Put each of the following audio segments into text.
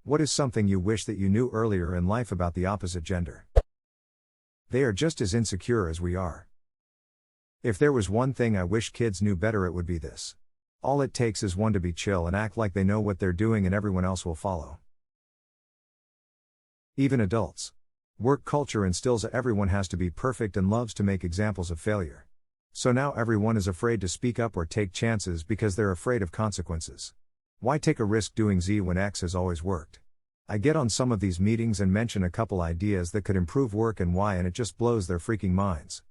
What is something you wish that you knew earlier in life about the opposite gender? They are just as insecure as we are. If there was one thing I wish kids knew better, it would be this. All it takes is one to be chill and act like they know what they're doing, and everyone else will follow. Even adults. Work culture instills that everyone has to be perfect and loves to make examples of failure. So now everyone is afraid to speak up or take chances because they're afraid of consequences. Why take a risk doing Z when X has always worked? I get on some of these meetings and mention a couple ideas that could improve work and why, and it just blows their freaking minds.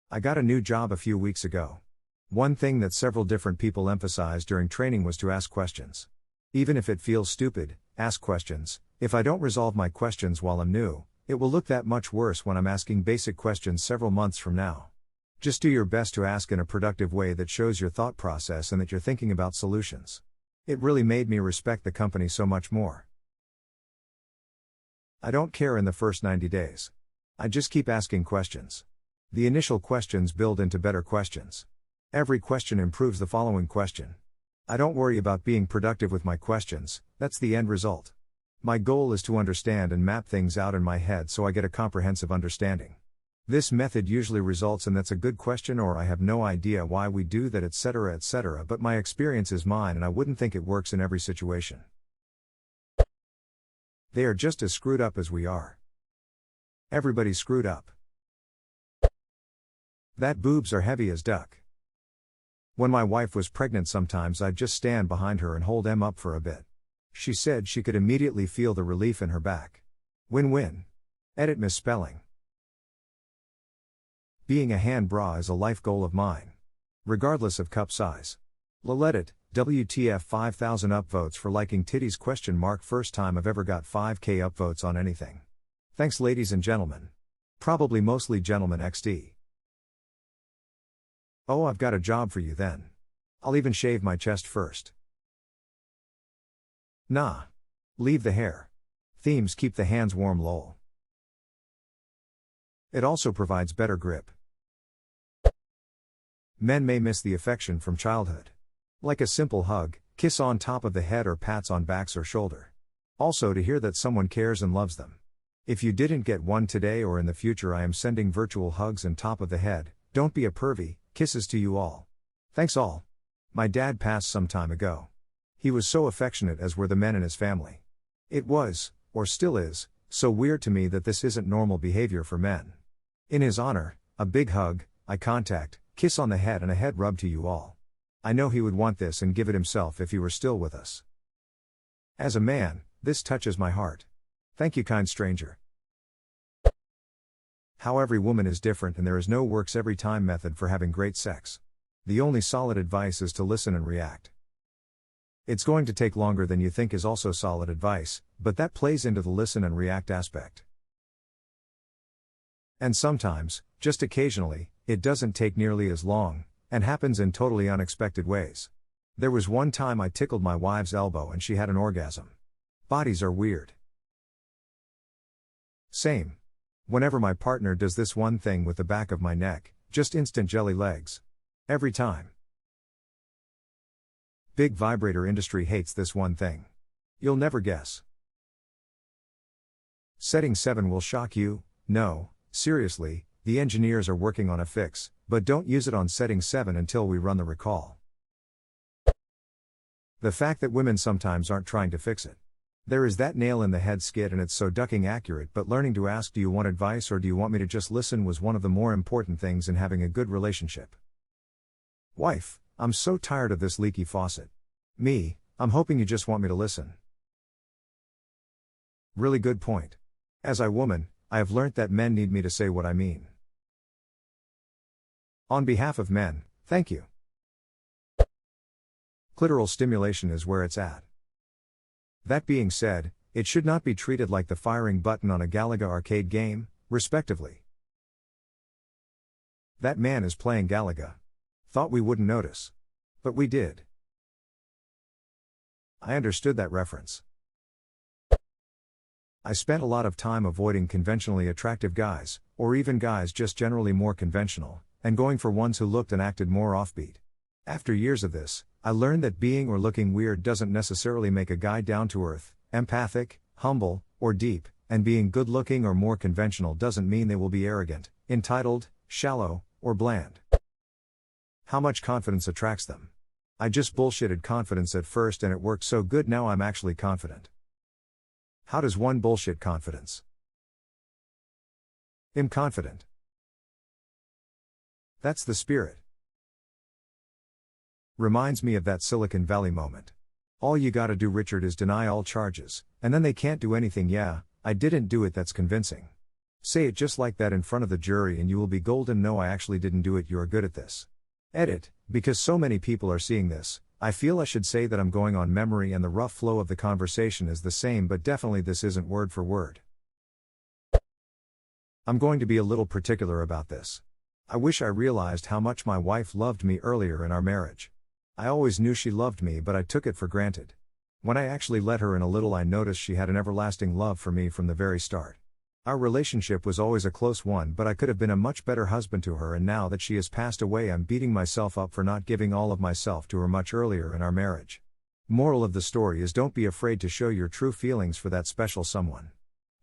I got a new job a few weeks ago. One thing that several different people emphasized during training was to ask questions. Even if it feels stupid, ask questions. If I don't resolve my questions while I'm new, it will look that much worse when I'm asking basic questions several months from now. Just do your best to ask in a productive way that shows your thought process and that you're thinking about solutions. It really made me respect the company so much more. I don't care in the first 90 days. I just keep asking questions. The initial questions build into better questions. Every question improves the following question. I don't worry about being productive with my questions, that's the end result. My goal is to understand and map things out in my head so I get a comprehensive understanding. This method usually results in that's a good question, or I have no idea why we do that, etc., but my experience is mine and I wouldn't think it works in every situation. They are just as screwed up as we are. Everybody's screwed up. That boobs are heavy as duck. When my wife was pregnant, sometimes I'd just stand behind her and hold them up for a bit. She said she could immediately feel the relief in her back. Win-win. Edit misspelling. Being a hand bra is a life goal of mine. Regardless of cup size. Edit, WTF 5,000 upvotes for liking titties ? First time I've ever got 5k upvotes on anything. Thanks ladies and gentlemen. Probably mostly gentlemen XD. Oh, I've got a job for you then. I'll even shave my chest first. Nah. Leave the hair. Themes keep the hands warm lol. It also provides better grip. Men may miss the affection from childhood. Like a simple hug, kiss on top of the head, or pats on backs or shoulder. Also to hear that someone cares and loves them. If you didn't get one today or in the future, I am sending virtual hugs and top of the head. Don't be a pervy. Kisses to you all. Thanks all. My dad passed some time ago. He was so affectionate, as were the men in his family. It was, or still is, so weird to me that this isn't normal behavior for men. In his honor, a big hug, eye contact, kiss on the head and a head rub to you all. I know he would want this and give it himself if he were still with us. As a man, this touches my heart. Thank you, kind stranger. How every woman is different, and there is no works every time method for having great sex. The only solid advice is to listen and react. It's going to take longer than you think is also solid advice, but that plays into the listen and react aspect. And sometimes, just occasionally, it doesn't take nearly as long, and happens in totally unexpected ways. There was one time I tickled my wife's elbow and she had an orgasm. Bodies are weird. Same. Whenever my partner does this one thing with the back of my neck, just instant jelly legs. Every time. Big vibrator industry hates this one thing. You'll never guess. Setting 7 will shock you. No, seriously, the engineers are working on a fix, but don't use it on setting 7 until we run the recall. The fact that women sometimes aren't trying to fix it. There is that nail in the head skit, and it's so ducking accurate, but learning to ask, do you want advice or do you want me to just listen, was one of the more important things in having a good relationship. Wife, I'm so tired of this leaky faucet. Me, I'm hoping you just want me to listen. Really good point. As a woman, I have learnt that men need me to say what I mean. On behalf of men, thank you. Clitoral stimulation is where it's at. That being said, it should not be treated like the firing button on a Galaga arcade game, respectively. That man is playing Galaga. Thought we wouldn't notice. But we did. I understood that reference. I spent a lot of time avoiding conventionally attractive guys, or even guys just generally more conventional, and going for ones who looked and acted more offbeat. After years of this, I learned that being or looking weird doesn't necessarily make a guy down to earth, empathic, humble, or deep, and being good looking or more conventional doesn't mean they will be arrogant, entitled, shallow, or bland. How much confidence attracts them? I just bullshitted confidence at first and it worked so good now I'm actually confident. How does one bullshit confidence? I'm confident. That's the spirit. Reminds me of that Silicon Valley moment. All you gotta do, Richard, is deny all charges, and then they can't do anything. Yeah, I didn't do it, that's convincing. Say it just like that in front of the jury and you will be golden. No, I actually didn't do it, you are good at this. Edit, because so many people are seeing this, I feel I should say that I'm going on memory and the rough flow of the conversation is the same, but definitely this isn't word for word. I'm going to be a little particular about this. I wish I realized how much my wife loved me earlier in our marriage. I always knew she loved me, but I took it for granted. When I actually let her in a little, I noticed she had an everlasting love for me from the very start. Our relationship was always a close one, but I could have been a much better husband to her, and now that she has passed away, I'm beating myself up for not giving all of myself to her much earlier in our marriage. Moral of the story is, don't be afraid to show your true feelings for that special someone.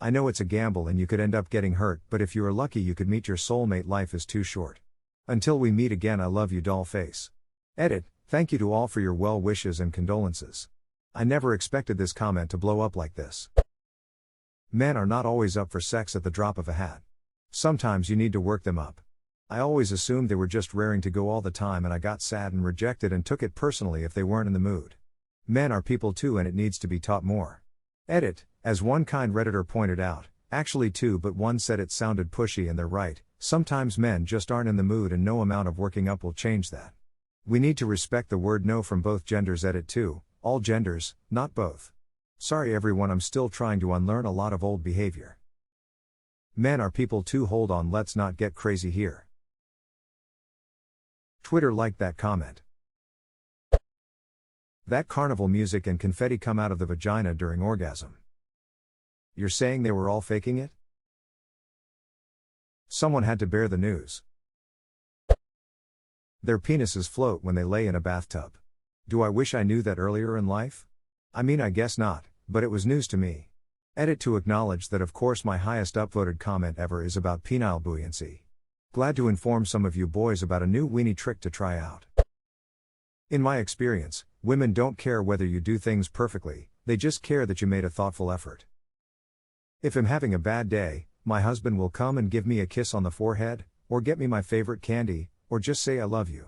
I know it's a gamble and you could end up getting hurt, but if you are lucky you could meet your soulmate. Life is too short. Until we meet again, I love you, doll face. Edit, thank you to all for your well wishes and condolences. I never expected this comment to blow up like this. Men are not always up for sex at the drop of a hat. Sometimes you need to work them up. I always assumed they were just raring to go all the time, and I got sad and rejected and took it personally if they weren't in the mood. Men are people too, and it needs to be taught more. Edit, as one kind Redditor pointed out, actually two, but one said it sounded pushy, and they're right. Sometimes men just aren't in the mood and no amount of working up will change that. We need to respect the word no from both genders. Edit 2, all genders, not both. Sorry everyone, I'm still trying to unlearn a lot of old behavior. Men are people too. Hold on, let's not get crazy here. Twitter liked that comment. That carnival music and confetti come out of the vagina during orgasm. You're saying they were all faking it? Someone had to bear the news. Their penises float when they lay in a bathtub. Do I wish I knew that earlier in life? I mean, I guess not, but it was news to me. Edit, to acknowledge that of course my highest upvoted comment ever is about penile buoyancy. Glad to inform some of you boys about a new weenie trick to try out. In my experience, women don't care whether you do things perfectly, they just care that you made a thoughtful effort. If I'm having a bad day, my husband will come and give me a kiss on the forehead, or get me my favorite candy, or just say I love you.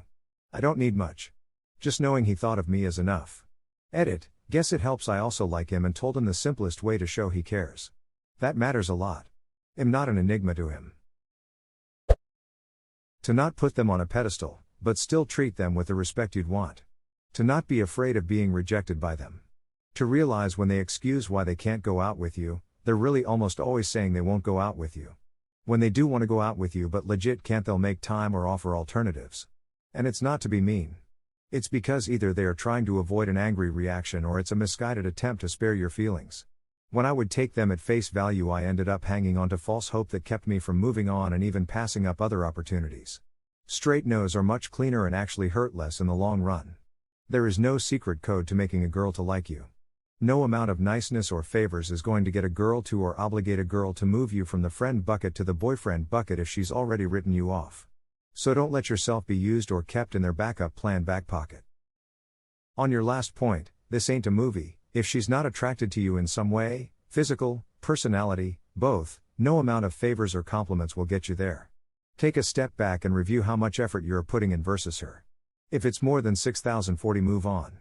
I don't need much. Just knowing he thought of me is enough. Edit, guess it helps I also like him and told him the simplest way to show he cares. That matters a lot. I'm not an enigma to him. To not put them on a pedestal, but still treat them with the respect you'd want. To not be afraid of being rejected by them. To realize when they excuse why they can't go out with you, they're really almost always saying they won't go out with you. When they do want to go out with you but legit can't, they'll make time or offer alternatives. And it's not to be mean. It's because either they are trying to avoid an angry reaction or it's a misguided attempt to spare your feelings. When I would take them at face value, I ended up hanging on to false hope that kept me from moving on and even passing up other opportunities. Straight no's are much cleaner and actually hurt less in the long run. There is no secret code to making a girl to like you. No amount of niceness or favors is going to get a girl to, or obligate a girl to, move you from the friend bucket to the boyfriend bucket if she's already written you off. So don't let yourself be used or kept in their backup plan back pocket. On your last point, this ain't a movie. If she's not attracted to you in some way, physical, personality, both, no amount of favors or compliments will get you there. Take a step back and review how much effort you're putting in versus her. If it's more than 6,040, move on.